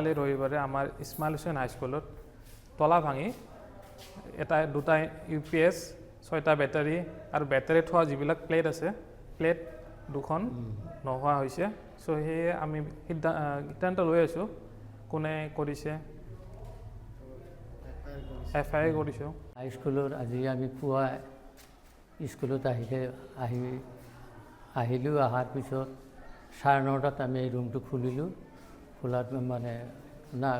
যোৱাকালি ৰবিবাৰে আমাৰ ইছমাইল হুছেইন হাইস্কুলত তলা ভাঙি দুটা UPS 6টা বেটাৰী আৰু বেটাৰী থোৱা যিবিলাক প্লেট আছে প্লেট দুখন নোহোৱা হৈছে চ' সেয়ে আমি সিদ্ধান্ত লৈ আছোঁ কোনে কৰিছে FIR কৰিছোঁ হাইস্কুলৰ আজি আমি পুৱা স্কুলত আহিলোঁ অহাৰ পিছত 9:30 আমি এই ৰুমটো খুলিলোঁ খোলাত মানে না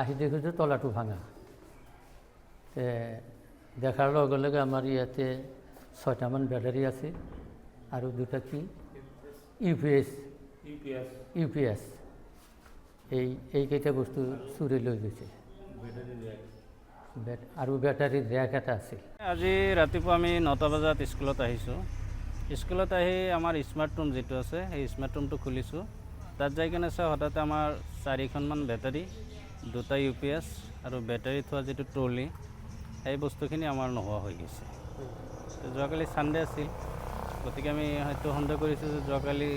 আহি দেখিছোঁ তলাটো ভাঙা দেখাৰ লগে লগে আমাৰ ইয়াতে 6টামান বেটাৰী আছে আৰু দুটা কি UPS এইকেইটা বস্তু চুৰি লৈ গৈছে আৰু বেটাৰীৰ ৰেক এটা আছিল আজি ৰাতিপুৱা আমি 9টা বজাত স্কুলত আহিছোঁ স্কুলত আহি আমাৰ স্মাৰ্ট ৰুম যিটো আছে সেই স্মাৰ্ট ৰুমটো খুলিছোঁ তাত যাই কিনে চাওঁ হঠাতে আমাৰ 4খনমান বেটাৰী দুটা UPS আৰু বেটাৰী থোৱা যিটো ট্ৰলি সেই বস্তুখিনি আমাৰ নোহোৱা হৈ গৈছে যোৱাকালি ছানডে আছিল গতিকে আমি হয়তো সন্দেহ কৰিছোঁ যে যোৱাকালি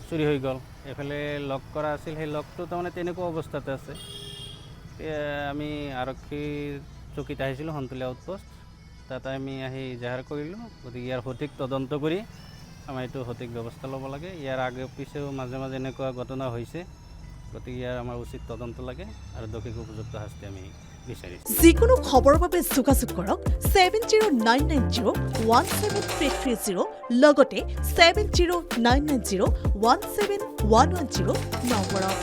চুৰি হৈ গ'ল এইফালে লক কৰা আছিল সেই লকটো তাৰমানে তেনেকুৱা অৱস্থাতে আছে আমি আৰক্ষীৰ চকীত আহিছিলোঁ সন্তুলীয়া আউটপোষ্ট তাত আমি আহি ইজাহাৰ কৰিলোঁ গতিকে ইয়াৰ সঠিক তদন্ত কৰি আমাৰ এইটো সঠিক ব্যৱস্থা ল'ব লাগে ইয়াৰ আগে পিছেও মাজে মাজে এনেকুৱা ঘটনা হৈছে গতিকে ইয়াৰ আমাৰ উচিত তদন্ত লাগে আৰু দোষীক উপযুক্ত শাস্তি আমি বিচাৰিছোঁ যিকোনো খবৰৰ বাবে যোগাযোগ কৰক 7099017330 লগতে 7099017110 নম্বৰত